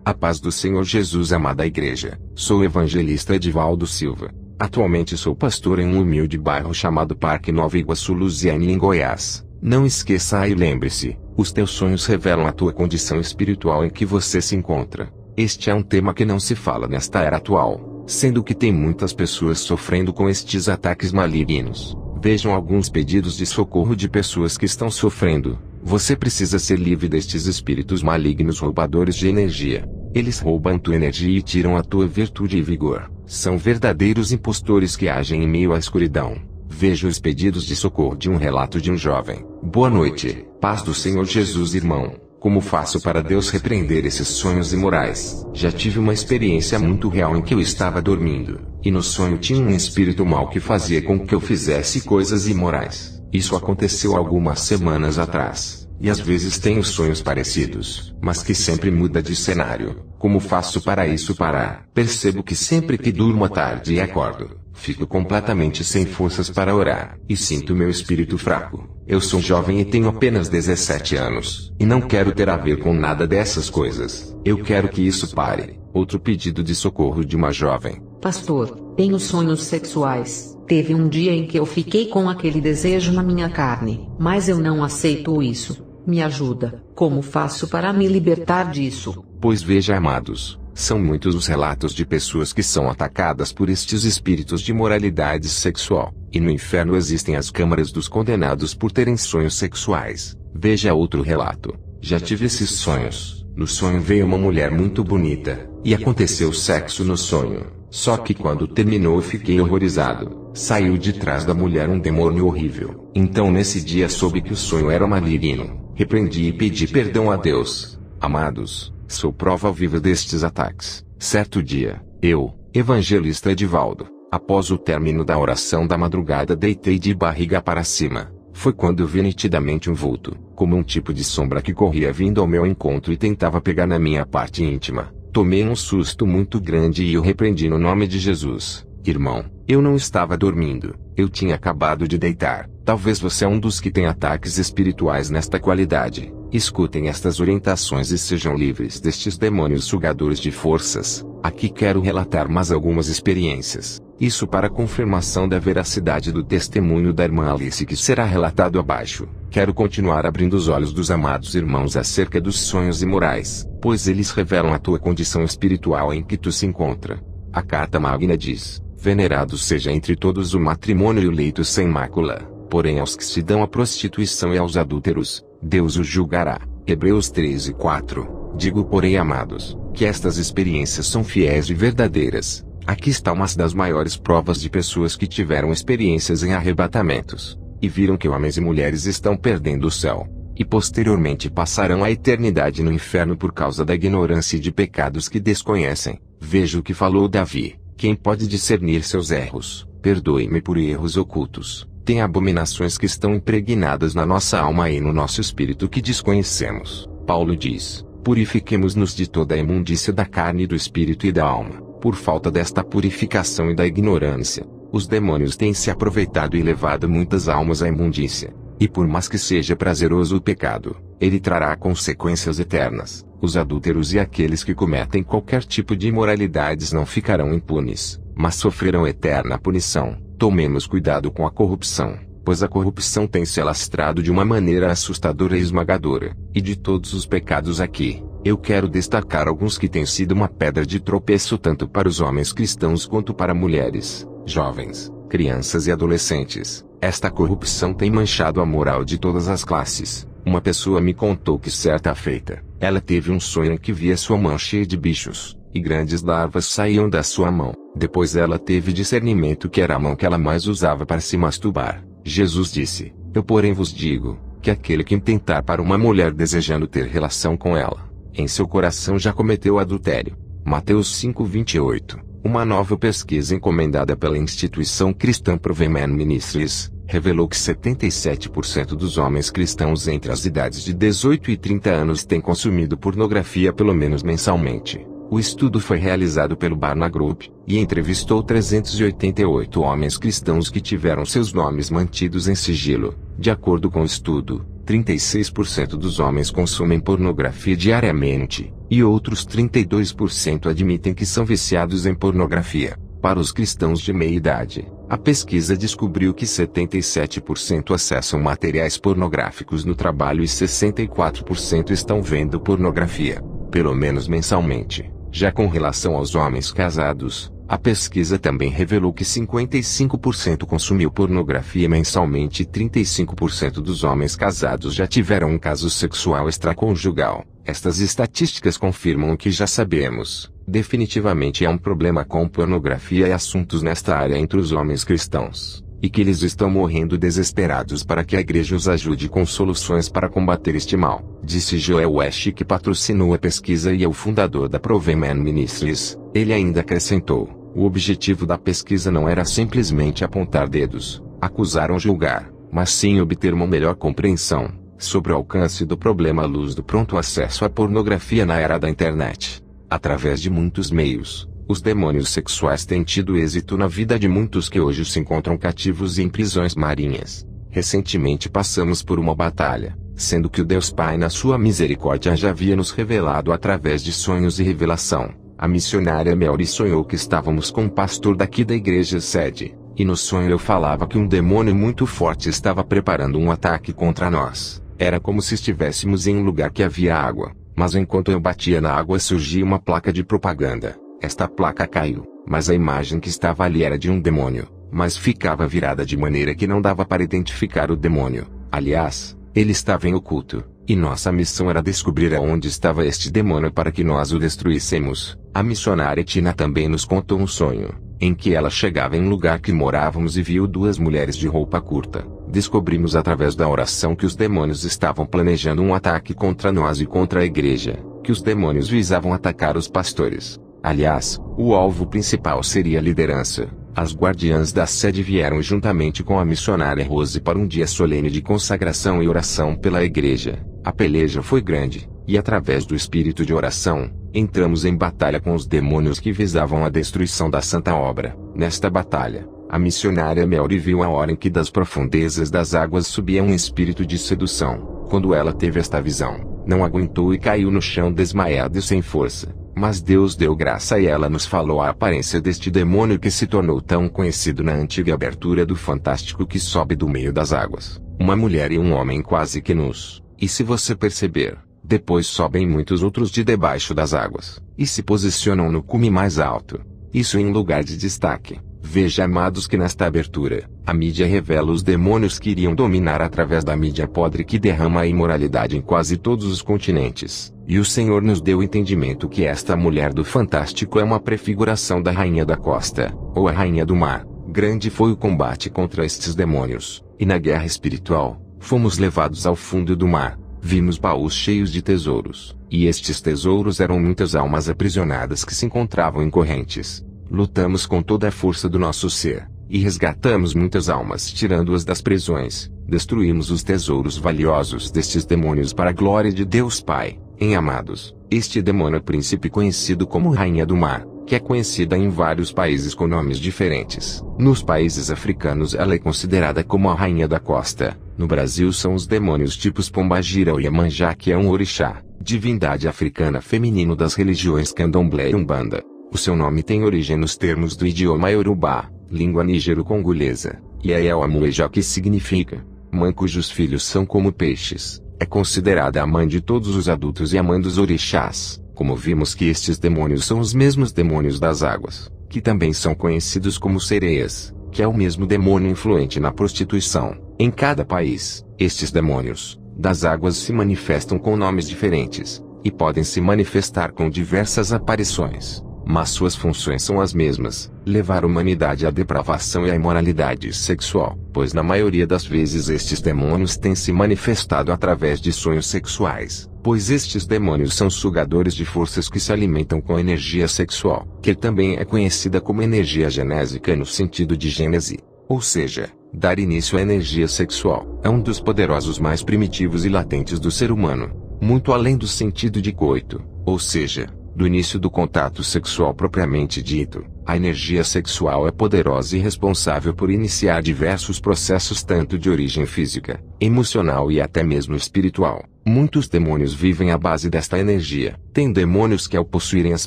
A paz do Senhor Jesus, amada igreja. Sou o evangelista Edivaldo Silva. Atualmente sou pastor em um humilde bairro chamado Parque Nova Iguaçu, Lusiânia, em Goiás. Não esqueça e lembre-se, os teus sonhos revelam a tua condição espiritual em que você se encontra. Este é um tema que não se fala nesta era atual, sendo que tem muitas pessoas sofrendo com estes ataques malignos. Vejam alguns pedidos de socorro de pessoas que estão sofrendo. Você precisa ser livre destes espíritos malignos roubadores de energia. Eles roubam tua energia e tiram a tua virtude e vigor. São verdadeiros impostores que agem em meio à escuridão. Veja os pedidos de socorro de um relato de um jovem. Boa noite, paz do Senhor Jesus, irmão. Como faço para Deus repreender esses sonhos imorais? Já tive uma experiência muito real em que eu estava dormindo, e no sonho tinha um espírito mau que fazia com que eu fizesse coisas imorais. Isso aconteceu algumas semanas atrás, e às vezes tenho sonhos parecidos, mas que sempre muda de cenário. Como faço para isso parar? Percebo que sempre que durmo à tarde e acordo, fico completamente sem forças para orar, e sinto meu espírito fraco. Eu sou jovem e tenho apenas 17 anos, e não quero ter a ver com nada dessas coisas. Eu quero que isso pare. Outro pedido de socorro de uma jovem. Pastor, tenho sonhos sexuais. Teve um dia em que eu fiquei com aquele desejo na minha carne, mas eu não aceito isso. Me ajuda. Como faço para me libertar disso? Pois veja, amados, são muitos os relatos de pessoas que são atacadas por estes espíritos de imoralidade sexual, e no inferno existem as câmaras dos condenados por terem sonhos sexuais. Veja outro relato. Já tive esses sonhos. No sonho veio uma mulher muito bonita, e aconteceu sexo no sonho. Só que quando terminou eu fiquei horrorizado. Saiu de trás da mulher um demônio horrível. Então nesse dia soube que o sonho era maligno. Repreendi e pedi perdão a Deus. Amados, sou prova viva destes ataques. Certo dia, eu, evangelista Edivaldo, após o término da oração da madrugada, deitei de barriga para cima. Foi quando eu vi nitidamente um vulto, como um tipo de sombra que corria vindo ao meu encontro e tentava pegar na minha parte íntima. Tomei um susto muito grande e o repreendi no nome de Jesus. Irmão, eu não estava dormindo, eu tinha acabado de deitar. Talvez você é um dos que tem ataques espirituais nesta qualidade. Escutem estas orientações e sejam livres destes demônios sugadores de forças. Aqui quero relatar mais algumas experiências. Isso para confirmação da veracidade do testemunho da irmã Alice que será relatado abaixo. Quero continuar abrindo os olhos dos amados irmãos acerca dos sonhos imorais, pois eles revelam a tua condição espiritual em que tu se encontra. A Carta Magna diz: venerado seja entre todos o matrimônio e o leito sem mácula, porém aos que se dão à prostituição e aos adúlteros, Deus os julgará. Hebreus 13:4. Digo, porém, amados, que estas experiências são fiéis e verdadeiras. Aqui está uma das maiores provas de pessoas que tiveram experiências em arrebatamentos, e viram que homens e mulheres estão perdendo o céu, e posteriormente passarão a eternidade no inferno por causa da ignorância e de pecados que desconhecem. Veja o que falou Davi: quem pode discernir seus erros? Perdoe-me por erros ocultos. Tem abominações que estão impregnadas na nossa alma e no nosso espírito que desconhecemos. Paulo diz: purifiquemo-nos de toda a imundícia da carne e do espírito e da alma. Por falta desta purificação e da ignorância, os demônios têm se aproveitado e levado muitas almas à imundícia. E por mais que seja prazeroso o pecado, ele trará consequências eternas. Os adúlteros e aqueles que cometem qualquer tipo de imoralidades não ficarão impunes, mas sofrerão eterna punição. Tomemos cuidado com a corrupção, pois a corrupção tem se alastrado de uma maneira assustadora e esmagadora. E de todos os pecados aqui, eu quero destacar alguns que têm sido uma pedra de tropeço tanto para os homens cristãos quanto para mulheres, jovens, crianças e adolescentes. Esta corrupção tem manchado a moral de todas as classes. Uma pessoa me contou que certa feita, ela teve um sonho em que via sua mão cheia de bichos, e grandes larvas saíam da sua mão. Depois ela teve discernimento que era a mão que ela mais usava para se masturbar. Jesus disse: eu porém vos digo, que aquele que intentar para uma mulher desejando ter relação com ela, em seu coração já cometeu adultério. Mateus 5:28. Uma nova pesquisa encomendada pela instituição cristã Proveman Ministries revelou que 77% dos homens cristãos entre as idades de 18 e 30 anos têm consumido pornografia pelo menos mensalmente. O estudo foi realizado pelo Barna Group, e entrevistou 388 homens cristãos que tiveram seus nomes mantidos em sigilo. De acordo com o estudo, 36% dos homens consomem pornografia diariamente, e outros 32% admitem que são viciados em pornografia. Para os cristãos de meia idade, a pesquisa descobriu que 77% acessam materiais pornográficos no trabalho e 64% estão vendo pornografia, pelo menos mensalmente. Já com relação aos homens casados, a pesquisa também revelou que 55% consumiu pornografia mensalmente e 35% dos homens casados já tiveram um caso sexual extraconjugal. Estas estatísticas confirmam o que já sabemos. Definitivamente há um problema com pornografia e assuntos nesta área entre os homens cristãos, e que eles estão morrendo desesperados para que a igreja os ajude com soluções para combater este mal, disse Joel West, que patrocinou a pesquisa e é o fundador da Proveman Ministries. Ele ainda acrescentou: o objetivo da pesquisa não era simplesmente apontar dedos, acusar ou julgar, mas sim obter uma melhor compreensão sobre o alcance do problema à luz do pronto acesso à pornografia na era da internet. Através de muitos meios, os demônios sexuais têm tido êxito na vida de muitos que hoje se encontram cativos em prisões marinhas. Recentemente passamos por uma batalha, sendo que o Deus Pai na sua misericórdia já havia nos revelado através de sonhos e revelação. A missionária Melry sonhou que estávamos com um pastor daqui da igreja sede, e no sonho eu falava que um demônio muito forte estava preparando um ataque contra nós. Era como se estivéssemos em um lugar que havia água, mas enquanto eu batia na água surgia uma placa de propaganda. Esta placa caiu, mas a imagem que estava ali era de um demônio, mas ficava virada de maneira que não dava para identificar o demônio. Aliás, ele estava em oculto, e nossa missão era descobrir aonde estava este demônio para que nós o destruíssemos. A missionária Tina também nos contou um sonho, em que ela chegava em um lugar que morávamos e viu duas mulheres de roupa curta. Descobrimos através da oração que os demônios estavam planejando um ataque contra nós e contra a igreja, que os demônios visavam atacar os pastores. Aliás, o alvo principal seria a liderança. As guardiãs da sede vieram juntamente com a missionária Rose para um dia solene de consagração e oração pela igreja. A peleja foi grande, e através do espírito de oração, entramos em batalha com os demônios que visavam a destruição da santa obra. Nesta batalha, a missionária Melry viu a hora em que das profundezas das águas subia um espírito de sedução. Quando ela teve esta visão, não aguentou e caiu no chão desmaiada e sem força. Mas Deus deu graça e ela nos falou a aparência deste demônio que se tornou tão conhecido na antiga abertura do Fantástico que sobe do meio das águas. Uma mulher e um homem quase que nus. E se você perceber, depois sobem muitos outros de debaixo das águas, e se posicionam no cume mais alto. Isso em lugar de destaque. Veja, amados, que nesta abertura, a mídia revela os demônios que iriam dominar através da mídia podre que derrama a imoralidade em quase todos os continentes. E o Senhor nos deu entendimento que esta mulher do Fantástico é uma prefiguração da Rainha da Costa, ou a Rainha do Mar. Grande foi o combate contra estes demônios, e na guerra espiritual, fomos levados ao fundo do mar. Vimos baús cheios de tesouros, e estes tesouros eram muitas almas aprisionadas que se encontravam em correntes. Lutamos com toda a força do nosso ser, e resgatamos muitas almas tirando-as das prisões. Destruímos os tesouros valiosos destes demônios para a glória de Deus Pai. Amados, este demônio príncipe conhecido como Rainha do Mar, que é conhecida em vários países com nomes diferentes. Nos países africanos ela é considerada como a Rainha da Costa. No Brasil são os demônios tipos Pombagira ou Iemanjá, que é um orixá, divindade africana feminino das religiões Candomblé e Umbanda. O seu nome tem origem nos termos do idioma Yorubá, língua nigero-congolesa, e é Amueja, que significa mãe cujos filhos são como peixes. É considerada a mãe de todos os adultos e a mãe dos orixás. Como vimos que estes demônios são os mesmos demônios das águas, que também são conhecidos como sereias, que é o mesmo demônio influente na prostituição. Em cada país, estes demônios das águas se manifestam com nomes diferentes, e podem se manifestar com diversas aparições, mas suas funções são as mesmas: levar a humanidade à depravação e à imoralidade sexual, pois na maioria das vezes estes demônios têm se manifestado através de sonhos sexuais, pois estes demônios são sugadores de forças que se alimentam com energia sexual, que também é conhecida como energia genésica no sentido de gênese, ou seja, dar início à energia sexual. É um dos poderosos mais primitivos e latentes do ser humano, muito além do sentido de coito, ou seja, do início do contato sexual propriamente dito. A energia sexual é poderosa e responsável por iniciar diversos processos tanto de origem física, emocional e até mesmo espiritual. Muitos demônios vivem à base desta energia. Tem demônios que ao possuírem as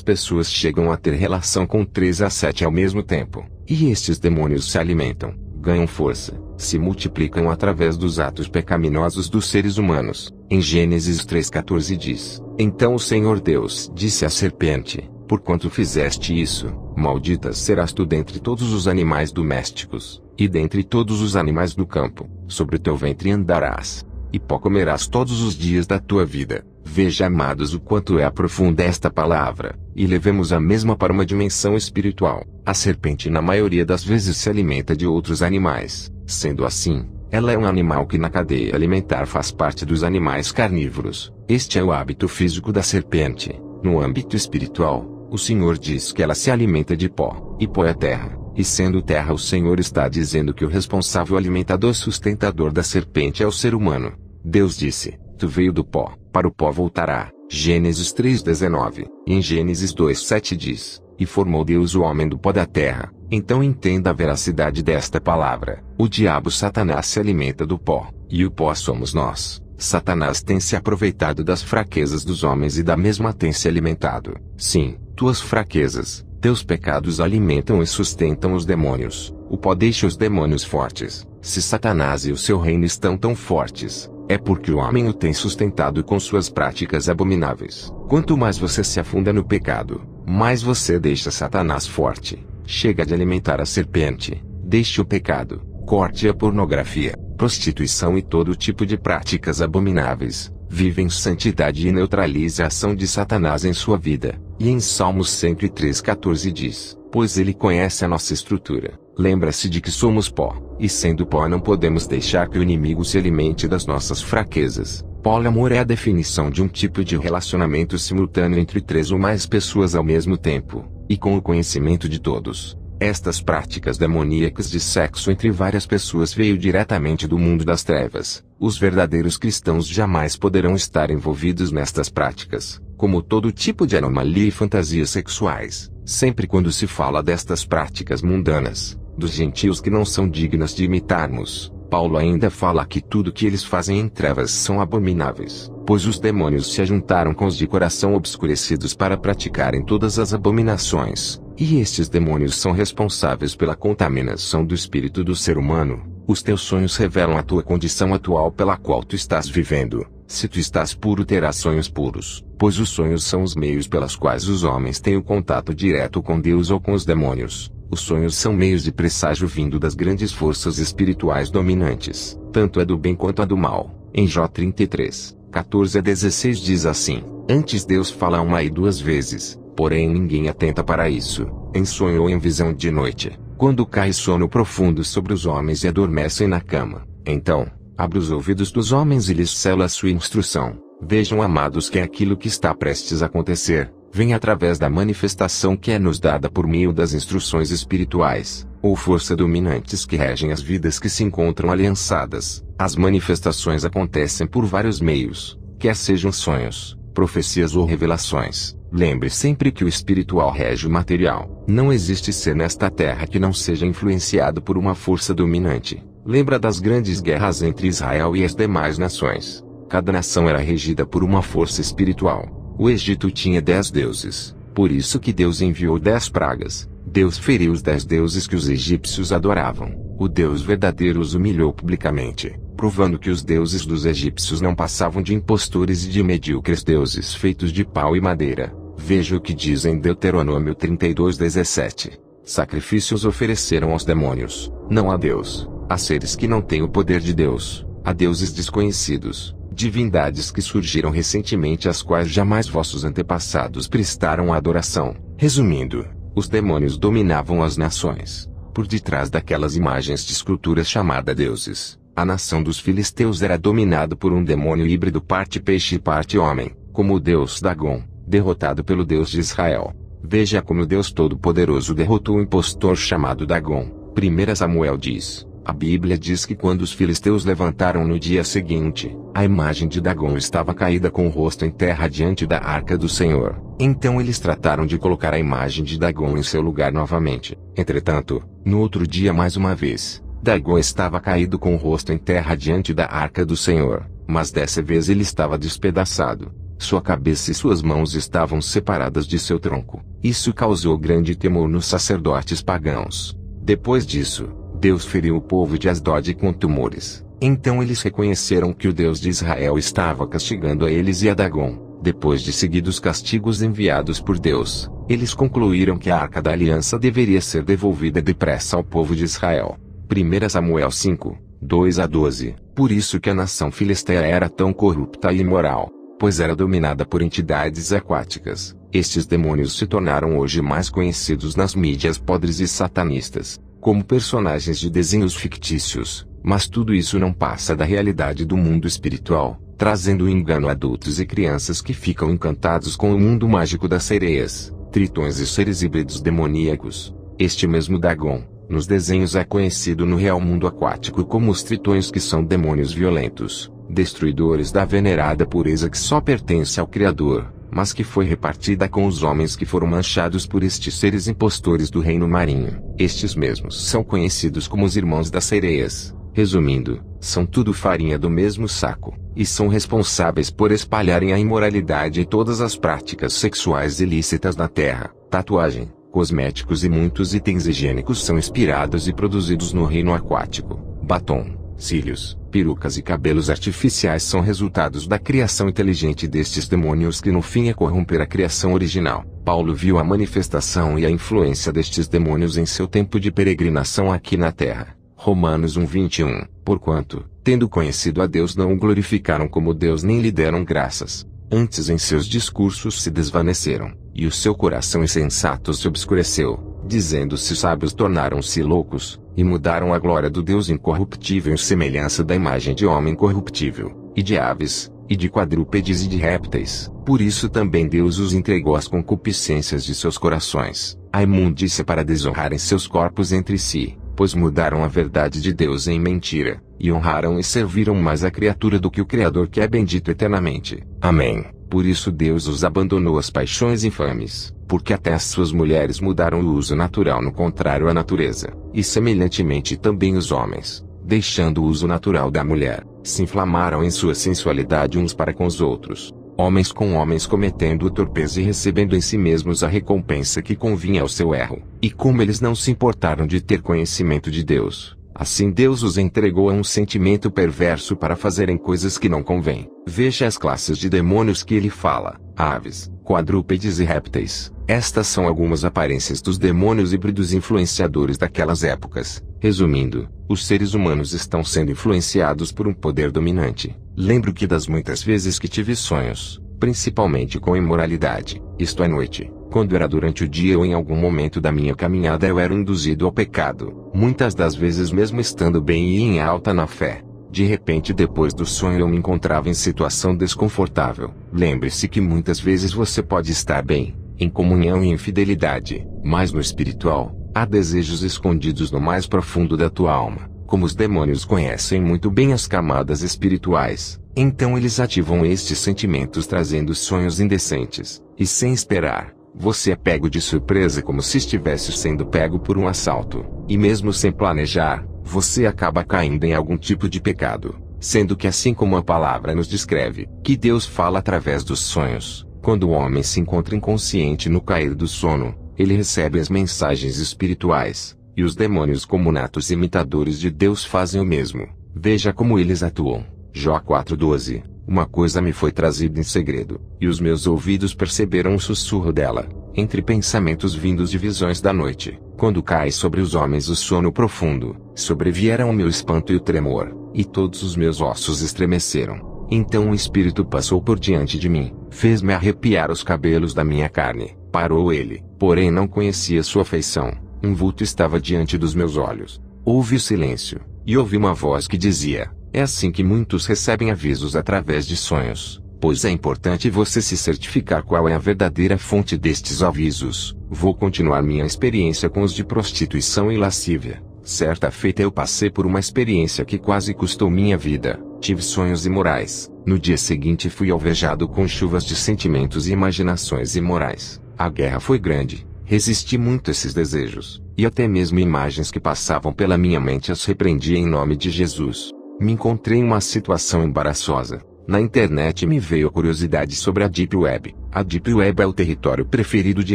pessoas chegam a ter relação com 3 a 7 ao mesmo tempo. E estes demônios se alimentam, ganham força, se multiplicam através dos atos pecaminosos dos seres humanos. Em Gênesis 3,14 diz: Então o Senhor Deus disse à serpente: Porquanto fizeste isso, maldita serás tu dentre todos os animais domésticos, e dentre todos os animais do campo, sobre o teu ventre andarás, e pó comerás todos os dias da tua vida. Veja, amados, o quanto é profunda esta palavra, e levemos a mesma para uma dimensão espiritual. A serpente na maioria das vezes se alimenta de outros animais. Sendo assim, ela é um animal que na cadeia alimentar faz parte dos animais carnívoros. Este é o hábito físico da serpente. No âmbito espiritual, o Senhor diz que ela se alimenta de pó, e pó é terra, e sendo terra o Senhor está dizendo que o responsável alimentador sustentador da serpente é o ser humano. Deus disse: Tu veio do pó, para o pó voltará. Gênesis 3,19. E em Gênesis 2,7 diz: E formou Deus o homem do pó da terra. Então entenda a veracidade desta palavra. O diabo Satanás se alimenta do pó, e o pó somos nós. Satanás tem se aproveitado das fraquezas dos homens e da mesma tem se alimentado. Sim, tuas fraquezas, teus pecados alimentam e sustentam os demônios. O pó deixa os demônios fortes. Se Satanás e o seu reino estão tão fortes, é porque o homem o tem sustentado com suas práticas abomináveis. Quanto mais você se afunda no pecado, mais você deixa Satanás forte. Chega de alimentar a serpente, deixe o pecado, corte a pornografia, prostituição e todo tipo de práticas abomináveis. Vive em santidade e neutralize a ação de Satanás em sua vida. E em Salmos 103,14 diz: Pois ele conhece a nossa estrutura. Lembra-se de que somos pó, e sendo pó não podemos deixar que o inimigo se alimente das nossas fraquezas. Poliamor é a definição de um tipo de relacionamento simultâneo entre 3 ou mais pessoas ao mesmo tempo, e com o conhecimento de todos. Estas práticas demoníacas de sexo entre várias pessoas veio diretamente do mundo das trevas. Os verdadeiros cristãos jamais poderão estar envolvidos nestas práticas, como todo tipo de anomalia e fantasias sexuais. Sempre quando se fala destas práticas mundanas, dos gentios que não são dignas de imitarmos, Paulo ainda fala que tudo que eles fazem em trevas são abomináveis, pois os demônios se ajuntaram com os de coração obscurecidos para praticarem todas as abominações. E estes demônios são responsáveis pela contaminação do espírito do ser humano. Os teus sonhos revelam a tua condição atual pela qual tu estás vivendo. Se tu estás puro, terás sonhos puros, pois os sonhos são os meios pelos quais os homens têm o contato direto com Deus ou com os demônios. Os sonhos são meios de presságio vindo das grandes forças espirituais dominantes, tanto a do bem quanto a do mal. Em Jó 33:14-16 diz assim: Antes Deus fala 1 e 2 vezes, porém ninguém atenta para isso, em sonho ou em visão de noite, quando cai sono profundo sobre os homens e adormecem na cama. Então, abre os ouvidos dos homens e lhes sela a sua instrução. Vejam, amados, que aquilo que está prestes a acontecer vem através da manifestação que é nos dada por meio das instruções espirituais, ou força dominantes que regem as vidas que se encontram aliançadas. As manifestações acontecem por vários meios, quer sejam sonhos, profecias ou revelações. Lembre sempre que o espiritual rege o material. Não existe ser nesta terra que não seja influenciado por uma força dominante. Lembra das grandes guerras entre Israel e as demais nações. Cada nação era regida por uma força espiritual. O Egito tinha 10 deuses, por isso que Deus enviou 10 pragas. Deus feriu os 10 deuses que os egípcios adoravam. O Deus verdadeiro os humilhou publicamente, provando que os deuses dos egípcios não passavam de impostores e de medíocres deuses feitos de pau e madeira. Veja o que diz em Deuteronômio 32:17. Sacrifícios ofereceram aos demônios, não a Deus, a seres que não têm o poder de Deus, a deuses desconhecidos, divindades que surgiram recentemente, às quais jamais vossos antepassados prestaram adoração. Resumindo, os demônios dominavam as nações. Por detrás daquelas imagens de esculturas chamadas deuses, a nação dos filisteus era dominada por um demônio híbrido, parte peixe e parte homem, como o deus Dagom, derrotado pelo Deus de Israel. Veja como o Deus Todo-Poderoso derrotou o impostor chamado Dagom. 1 Samuel diz: A Bíblia diz que quando os filisteus levantaram no dia seguinte, a imagem de Dagom estava caída com o rosto em terra diante da arca do Senhor. Então eles trataram de colocar a imagem de Dagom em seu lugar novamente. Entretanto, no outro dia mais uma vez, Dagom estava caído com o rosto em terra diante da arca do Senhor, mas dessa vez ele estava despedaçado. Sua cabeça e suas mãos estavam separadas de seu tronco. Isso causou grande temor nos sacerdotes pagãos. Depois disso, Deus feriu o povo de Asdod com tumores. Então eles reconheceram que o Deus de Israel estava castigando a eles e a Dagom. Depois de seguidos castigos enviados por Deus, eles concluíram que a Arca da Aliança deveria ser devolvida depressa ao povo de Israel. 1 Samuel 5, 2-12. Por isso que a nação filisteia era tão corrupta e imoral, pois era dominada por entidades aquáticas. Estes demônios se tornaram hoje mais conhecidos nas mídias podres e satanistas, como personagens de desenhos fictícios, mas tudo isso não passa da realidade do mundo espiritual, trazendo engano a adultos e crianças que ficam encantados com o mundo mágico das sereias, tritões e seres híbridos demoníacos. Este mesmo Dagom, nos desenhos é conhecido no real mundo aquático como os tritões, que são demônios violentos, destruidores da venerada pureza que só pertence ao Criador, mas que foi repartida com os homens que foram manchados por estes seres impostores do reino marinho. Estes mesmos são conhecidos como os irmãos das sereias. Resumindo, são tudo farinha do mesmo saco, e são responsáveis por espalharem a imoralidade e todas as práticas sexuais ilícitas na terra. Tatuagem, cosméticos e muitos itens higiênicos são inspirados e produzidos no reino aquático. Batom, cílios, perucas e cabelos artificiais são resultados da criação inteligente destes demônios, que no fim é corromper a criação original. Paulo viu a manifestação e a influência destes demônios em seu tempo de peregrinação aqui na terra. Romanos 1:21. Porquanto, tendo conhecido a Deus, não o glorificaram como Deus nem lhe deram graças. Antes em seus discursos se desvaneceram, e o seu coração insensato se obscureceu, dizendo-se sábios tornaram-se loucos, e mudaram a glória do Deus incorruptível em semelhança da imagem de homem corruptível, e de aves, e de quadrúpedes e de répteis. Por isso também Deus os entregou às concupiscências de seus corações, à imundícia, para desonrarem seus corpos entre si, pois mudaram a verdade de Deus em mentira, e honraram e serviram mais a criatura do que o Criador, que é bendito eternamente. Amém. Por isso Deus os abandonou às paixões infames, porque até as suas mulheres mudaram o uso natural no contrário à natureza, e semelhantemente também os homens, deixando o uso natural da mulher, se inflamaram em sua sensualidade uns para com os outros, homens com homens, cometendo torpeza e recebendo em si mesmos a recompensa que convinha ao seu erro. E como eles não se importaram de ter conhecimento de Deus, assim Deus os entregou a um sentimento perverso para fazerem coisas que não convêm. Veja as classes de demônios que ele fala: aves, quadrúpedes e répteis. Estas são algumas aparências dos demônios híbridos influenciadores daquelas épocas. Resumindo, os seres humanos estão sendo influenciados por um poder dominante. Lembro que das muitas vezes que tive sonhos, principalmente com imoralidade, isto à noite, quando era durante o dia ou em algum momento da minha caminhada, eu era induzido ao pecado, muitas das vezes mesmo estando bem e em alta na fé. De repente, depois do sonho, eu me encontrava em situação desconfortável. Lembre-se que muitas vezes você pode estar bem, em comunhão e em fidelidade, mas no espiritual, há desejos escondidos no mais profundo da tua alma. Como os demônios conhecem muito bem as camadas espirituais, então eles ativam estes sentimentos trazendo sonhos indecentes, e sem esperar, você é pego de surpresa como se estivesse sendo pego por um assalto, e mesmo sem planejar, você acaba caindo em algum tipo de pecado, sendo que, assim como a palavra nos descreve, que Deus fala através dos sonhos, quando o homem se encontra inconsciente no cair do sono, ele recebe as mensagens espirituais, e os demônios, como natos imitadores de Deus, fazem o mesmo. Veja como eles atuam. Jó 4:12. Uma coisa me foi trazida em segredo, e os meus ouvidos perceberam o sussurro dela, entre pensamentos vindos de visões da noite. Quando cai sobre os homens o sono profundo, sobrevieram o meu espanto e o tremor, e todos os meus ossos estremeceram. Então o Espírito passou por diante de mim, fez-me arrepiar os cabelos da minha carne. Parou ele, porém não conhecia sua feição. Um vulto estava diante dos meus olhos. Houve o silêncio, e ouvi uma voz que dizia: é assim que muitos recebem avisos através de sonhos, pois é importante você se certificar qual é a verdadeira fonte destes avisos. Vou continuar minha experiência com os de prostituição e lascívia. Certa feita eu passei por uma experiência que quase custou minha vida. Tive sonhos imorais. No dia seguinte fui alvejado com chuvas de sentimentos e imaginações imorais. A guerra foi grande. Resisti muito a esses desejos, e até mesmo imagens que passavam pela minha mente as repreendi em nome de Jesus. Me encontrei em uma situação embaraçosa. Na internet me veio a curiosidade sobre a Deep Web. A Deep Web é o território preferido de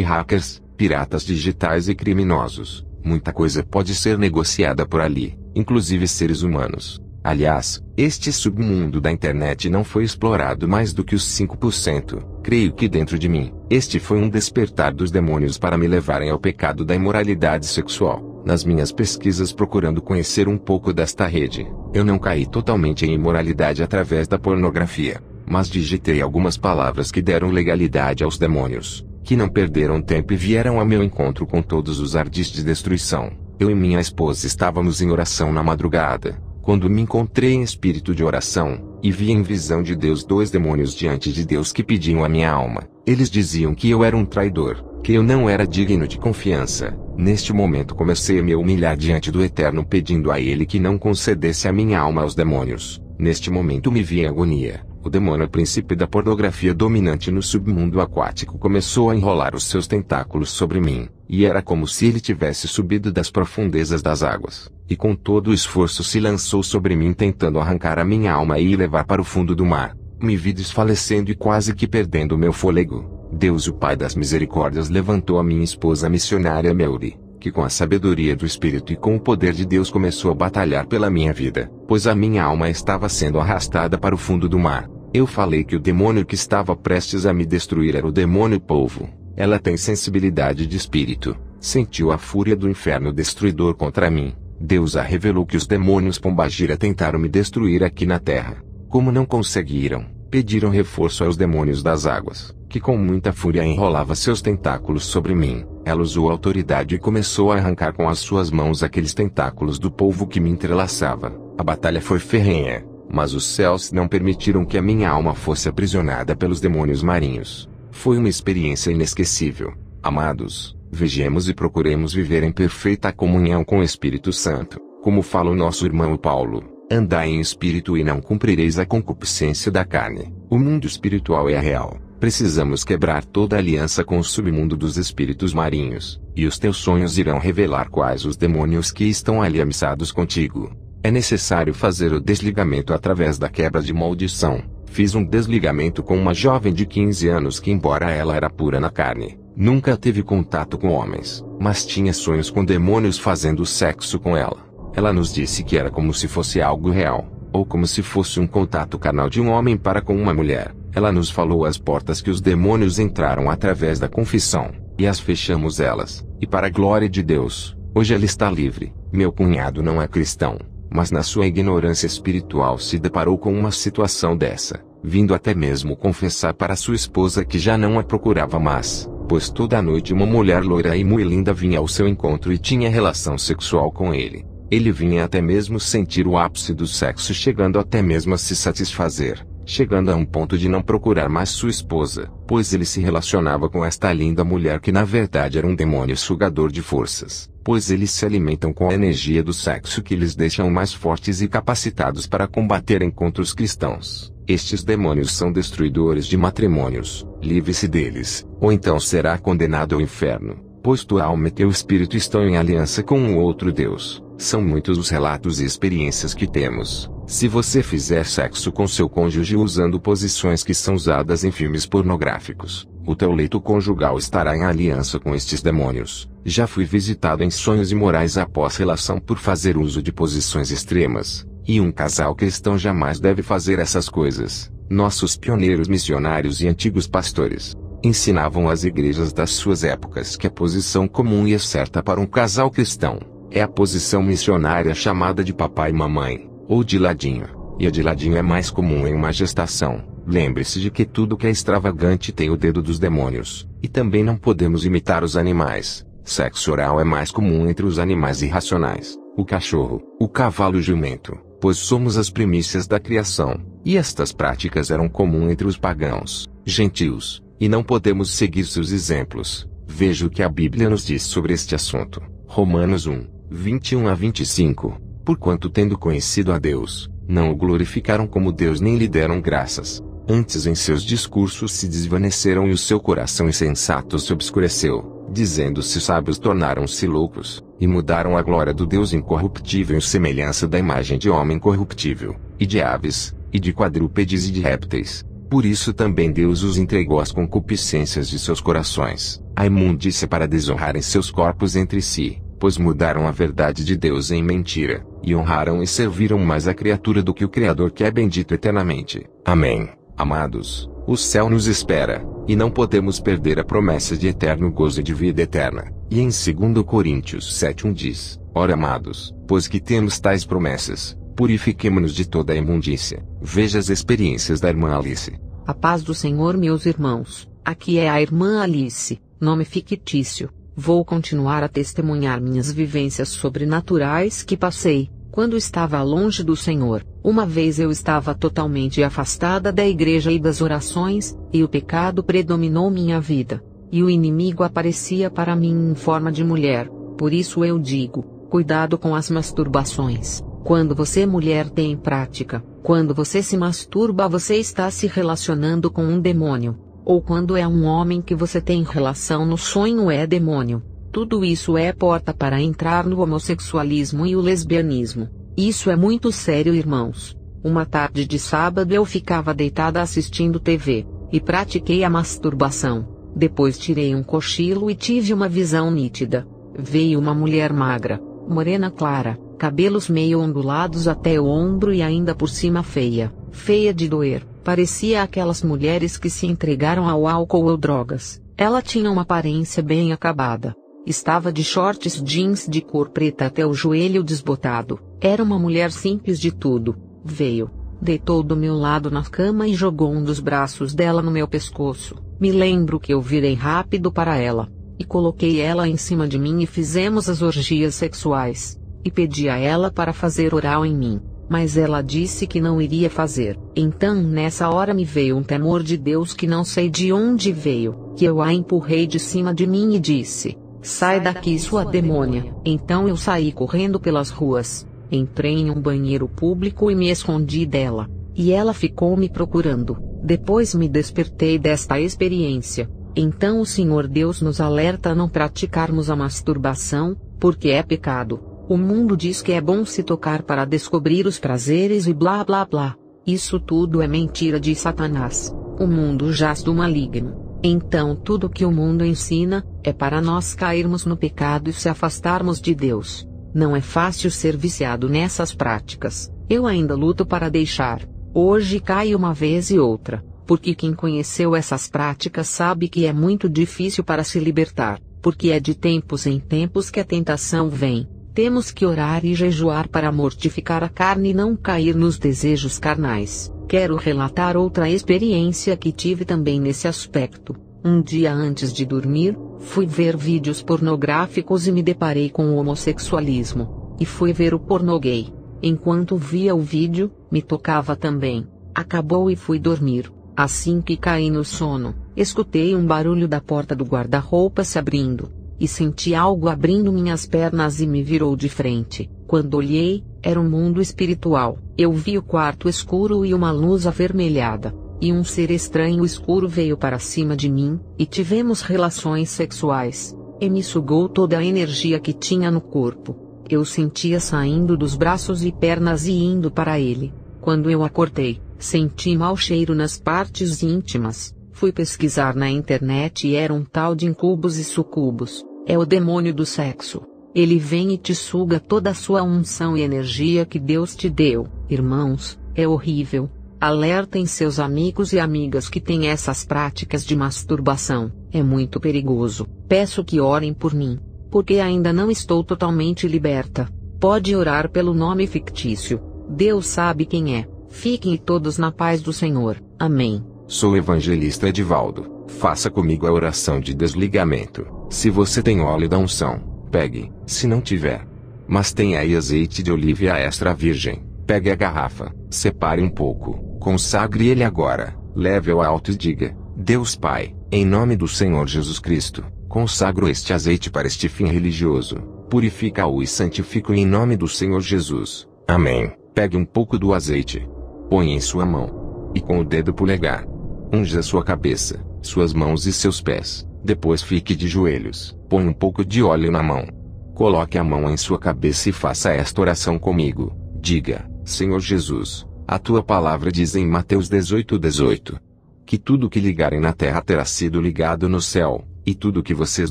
hackers, piratas digitais e criminosos. Muita coisa pode ser negociada por ali, inclusive seres humanos. Aliás, este submundo da internet não foi explorado mais do que os 5%. Creio que dentro de mim, este foi um despertar dos demônios para me levarem ao pecado da imoralidade sexual. Nas minhas pesquisas procurando conhecer um pouco desta rede, eu não caí totalmente em imoralidade através da pornografia, mas digitei algumas palavras que deram legalidade aos demônios, que não perderam tempo e vieram ao meu encontro com todos os ardis de destruição. Eu e minha esposa estávamos em oração na madrugada, quando me encontrei em espírito de oração, e vi em visão de Deus 2 demônios diante de Deus que pediam a minha alma. Eles diziam que eu era um traidor, que eu não era digno de confiança. Neste momento comecei a me humilhar diante do Eterno pedindo a Ele que não concedesse a minha alma aos demônios. Neste momento me vi em agonia. O demônio príncipe da pornografia dominante no submundo aquático começou a enrolar os seus tentáculos sobre mim, e era como se ele tivesse subido das profundezas das águas, e com todo o esforço se lançou sobre mim tentando arrancar a minha alma e levar para o fundo do mar. Me vi desfalecendo e quase que perdendo meu fôlego. Deus, o Pai das Misericórdias, levantou a minha esposa missionária Melry, que com a sabedoria do Espírito e com o poder de Deus começou a batalhar pela minha vida, pois a minha alma estava sendo arrastada para o fundo do mar. Eu falei que o demônio que estava prestes a me destruir era o demônio polvo. Ela tem sensibilidade de espírito, sentiu a fúria do inferno destruidor contra mim. Deus a revelou que os demônios pombagira tentaram me destruir aqui na terra. Como não conseguiram, pediram reforço aos demônios das águas, que com muita fúria enrolava seus tentáculos sobre mim. Ela usou autoridade e começou a arrancar com as suas mãos aqueles tentáculos do polvo que me entrelaçava. A batalha foi ferrenha, mas os céus não permitiram que a minha alma fosse aprisionada pelos demônios marinhos. Foi uma experiência inesquecível. Amados, vigiemos e procuremos viver em perfeita comunhão com o Espírito Santo, como fala o nosso irmão Paulo. Andai em espírito e não cumprireis a concupiscência da carne. O mundo espiritual é real. Precisamos quebrar toda aliança com o submundo dos espíritos marinhos, e os teus sonhos irão revelar quais os demônios que estão ali amissados contigo. É necessário fazer o desligamento através da quebra de maldição. Fiz um desligamento com uma jovem de 15 anos que, embora ela era pura na carne, nunca teve contato com homens, mas tinha sonhos com demônios fazendo sexo com ela. Ela nos disse que era como se fosse algo real, ou como se fosse um contato carnal de um homem para com uma mulher. Ela nos falou as portas que os demônios entraram através da confissão, e as fechamos elas, e para a glória de Deus, hoje ela está livre. Meu cunhado não é cristão, mas na sua ignorância espiritual se deparou com uma situação dessa, vindo até mesmo confessar para sua esposa que já não a procurava mais, pois toda noite uma mulher loira e muito linda vinha ao seu encontro e tinha relação sexual com ele. Ele vinha até mesmo sentir o ápice do sexo, chegando até mesmo a se satisfazer, chegando a um ponto de não procurar mais sua esposa, pois ele se relacionava com esta linda mulher que na verdade era um demônio sugador de forças, pois eles se alimentam com a energia do sexo que lhes deixam mais fortes e capacitados para combaterem contra os cristãos. Estes demônios são destruidores de matrimônios. Livre-se deles, ou então será condenado ao inferno, pois tua alma e teu espírito estão em aliança com um outro Deus. São muitos os relatos e experiências que temos. Se você fizer sexo com seu cônjuge usando posições que são usadas em filmes pornográficos, o teu leito conjugal estará em aliança com estes demônios. Já fui visitado em sonhos imorais após relação por fazer uso de posições extremas, e um casal cristão jamais deve fazer essas coisas. Nossos pioneiros missionários e antigos pastores ensinavam às igrejas das suas épocas que a posição comum e certa para um casal cristão é a posição missionária chamada de papai e mamãe, ou de ladinho, e a de ladinho é mais comum em uma gestação. Lembre-se de que tudo que é extravagante tem o dedo dos demônios, e também não podemos imitar os animais. Sexo oral é mais comum entre os animais irracionais, o cachorro, o cavalo e o jumento, pois somos as primícias da criação, e estas práticas eram comuns entre os pagãos, gentios, e não podemos seguir seus exemplos. Veja o que a Bíblia nos diz sobre este assunto. Romanos 1. 21 a 25. Porquanto tendo conhecido a Deus, não o glorificaram como Deus nem lhe deram graças. Antes em seus discursos se desvaneceram e o seu coração insensato se obscureceu, dizendo-se sábios tornaram-se loucos, e mudaram a glória do Deus incorruptível em semelhança da imagem de homem corruptível, e de aves, e de quadrúpedes e de répteis. Por isso também Deus os entregou às concupiscências de seus corações, à imundícia para desonrarem seus corpos entre si, pois mudaram a verdade de Deus em mentira, e honraram e serviram mais a criatura do que o Criador, que é bendito eternamente. Amém. Amados, o céu nos espera, e não podemos perder a promessa de eterno gozo e de vida eterna. E em 2 Coríntios 7:1 diz: Ora, amados, pois que temos tais promessas, purifiquemo-nos de toda a imundícia. Veja as experiências da irmã Alice. A paz do Senhor, meus irmãos. Aqui é a irmã Alice, nome fictício. Vou continuar a testemunhar minhas vivências sobrenaturais que passei quando estava longe do Senhor. Uma vez eu estava totalmente afastada da igreja e das orações, e o pecado predominou minha vida. E o inimigo aparecia para mim em forma de mulher. Por isso eu digo, cuidado com as masturbações. Quando você, mulher, tem em prática, quando você se masturba, você está se relacionando com um demônio. Ou quando é um homem que você tem relação no sonho, é demônio. Tudo isso é porta para entrar no homossexualismo e o lesbianismo. Isso é muito sério, irmãos. Uma tarde de sábado eu ficava deitada assistindo TV, e pratiquei a masturbação. Depois tirei um cochilo e tive uma visão nítida. Veio uma mulher magra, morena clara, cabelos meio ondulados até o ombro e ainda por cima feia, feia de doer. Parecia aquelas mulheres que se entregaram ao álcool ou drogas. Ela tinha uma aparência bem acabada. Estava de shorts jeans de cor preta até o joelho desbotado. Era uma mulher simples de tudo. Veio, deitou do meu lado na cama e jogou um dos braços dela no meu pescoço. Me lembro que eu virei rápido para ela, e coloquei ela em cima de mim e fizemos as orgias sexuais. E pedi a ela para fazer oral em mim, mas ela disse que não iria fazer. Então nessa hora me veio um temor de Deus que não sei de onde veio, que eu a empurrei de cima de mim e disse: Sai daqui, sua demônia. Então eu saí correndo pelas ruas, entrei em um banheiro público e me escondi dela. E ela ficou me procurando. Depois me despertei desta experiência. Então o Senhor Deus nos alerta a não praticarmos a masturbação, porque é pecado. O mundo diz que é bom se tocar para descobrir os prazeres e blá blá blá. Isso tudo é mentira de Satanás. O mundo jaz do maligno. Então tudo que o mundo ensina, é para nós cairmos no pecado e se afastarmos de Deus. Não é fácil ser viciado nessas práticas. Eu ainda luto para deixar. Hoje caio uma vez e outra, porque quem conheceu essas práticas sabe que é muito difícil para se libertar, porque é de tempos em tempos que a tentação vem. Temos que orar e jejuar para mortificar a carne e não cair nos desejos carnais. Quero relatar outra experiência que tive também nesse aspecto. Um dia antes de dormir, fui ver vídeos pornográficos e me deparei com o homossexualismo. E fui ver o pornô gay. Enquanto via o vídeo, me tocava também. Acabou e fui dormir. Assim que caí no sono, escutei um barulho da porta do guarda-roupa se abrindo. E senti algo abrindo minhas pernas e me virou de frente. Quando olhei, era um mundo espiritual. Eu vi o quarto escuro e uma luz avermelhada. E um ser estranho escuro veio para cima de mim, e tivemos relações sexuais. E me sugou toda a energia que tinha no corpo. Eu sentia saindo dos braços e pernas e indo para ele. Quando eu acordei, senti mau cheiro nas partes íntimas. Fui pesquisar na internet e era um tal de incubos e sucubos. É o demônio do sexo. Ele vem e te suga toda a sua unção e energia que Deus te deu. Irmãos, é horrível. Alertem seus amigos e amigas que têm essas práticas de masturbação. É muito perigoso. Peço que orem por mim, porque ainda não estou totalmente liberta. Pode orar pelo nome fictício. Deus sabe quem é. Fiquem todos na paz do Senhor. Amém. Sou o evangelista Edivaldo. Faça comigo a oração de desligamento. Se você tem óleo da unção, pegue. Se não tiver, mas tem aí azeite de oliva extra virgem, pegue a garrafa, separe um pouco, consagre ele agora, leve ao alto e diga: Deus Pai, em nome do Senhor Jesus Cristo, consagro este azeite para este fim religioso. Purifica-o e santifica-o em nome do Senhor Jesus. Amém. Pegue um pouco do azeite. Põe em sua mão. E com o dedo polegar. Unja sua cabeça, suas mãos e seus pés. Depois fique de joelhos. Põe um pouco de óleo na mão. Coloque a mão em sua cabeça e faça esta oração comigo. Diga: Senhor Jesus, a tua palavra diz em Mateus 18:18. Que tudo que ligarem na terra terá sido ligado no céu, e tudo que vocês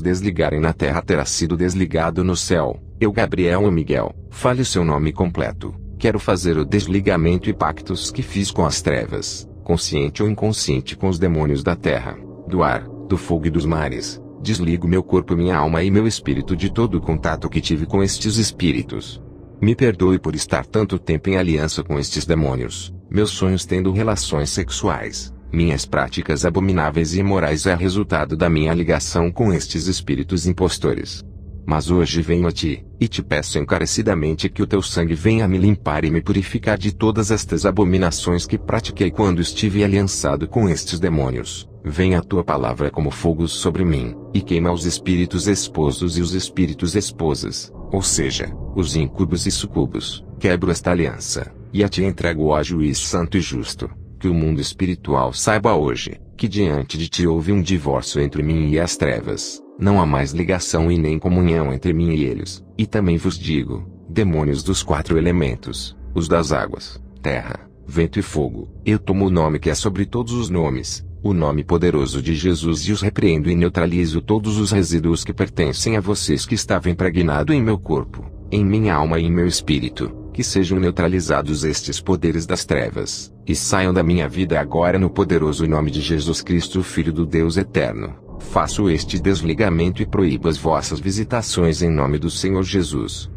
desligarem na terra terá sido desligado no céu. Eu, Gabriel ou Miguel, fale o seu nome completo. Quero fazer o desligamento e pactos que fiz com as trevas, consciente ou inconsciente, com os demônios da terra, do ar, do fogo e dos mares. Desligo meu corpo, minha alma e meu espírito de todo o contato que tive com estes espíritos. Me perdoe por estar tanto tempo em aliança com estes demônios, meus sonhos tendo relações sexuais. Minhas práticas abomináveis e imorais é resultado da minha ligação com estes espíritos impostores. Mas hoje venho a ti, e te peço encarecidamente que o teu sangue venha me limpar e me purificar de todas estas abominações que pratiquei quando estive aliançado com estes demônios. Venha a tua palavra como fogo sobre mim, e queima os espíritos esposos e os espíritos esposas, ou seja, os incubos e sucubos. Quebro esta aliança, e a ti entrego, ó juiz santo e justo. Que o mundo espiritual saiba hoje, que diante de ti houve um divórcio entre mim e as trevas, não há mais ligação e nem comunhão entre mim e eles, e também vos digo, demônios dos 4 elementos, os das águas, terra, vento e fogo, eu tomo o nome que é sobre todos os nomes, o nome poderoso de Jesus, e os repreendo e neutralizo todos os resíduos que pertencem a vocês que estavam impregnados em meu corpo, em minha alma e em meu espírito. Que sejam neutralizados estes poderes das trevas, e saiam da minha vida agora no poderoso nome de Jesus Cristo, Filho do Deus Eterno. Faço este desligamento e proíbo as vossas visitações em nome do Senhor Jesus.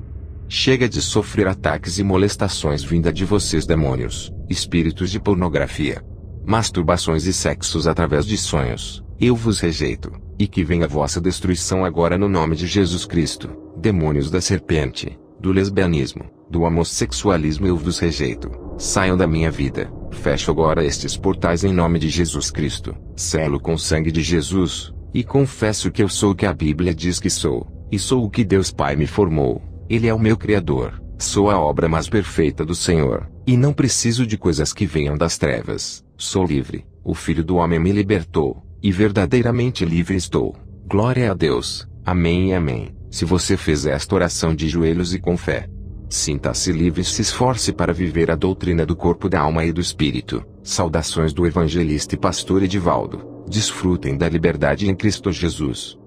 Chega de sofrer ataques e molestações vinda de vocês, demônios, espíritos de pornografia, masturbações e sexos através de sonhos. Eu vos rejeito, e que venha a vossa destruição agora no nome de Jesus Cristo. Demônios da serpente, do lesbianismo, do homossexualismo, eu vos rejeito. Saiam da minha vida. Fecho agora estes portais em nome de Jesus Cristo. Selo com o sangue de Jesus, e confesso que eu sou o que a Bíblia diz que sou, e sou o que Deus Pai me formou. Ele é o meu Criador. Sou a obra mais perfeita do Senhor, e não preciso de coisas que venham das trevas. Sou livre. O Filho do Homem me libertou, e verdadeiramente livre estou. Glória a Deus. Amém e amém. Se você fez esta oração de joelhos e com fé, sinta-se livre e se esforce para viver a doutrina do corpo, da alma e do espírito. Saudações do evangelista e pastor Edivaldo. Desfrutem da liberdade em Cristo Jesus.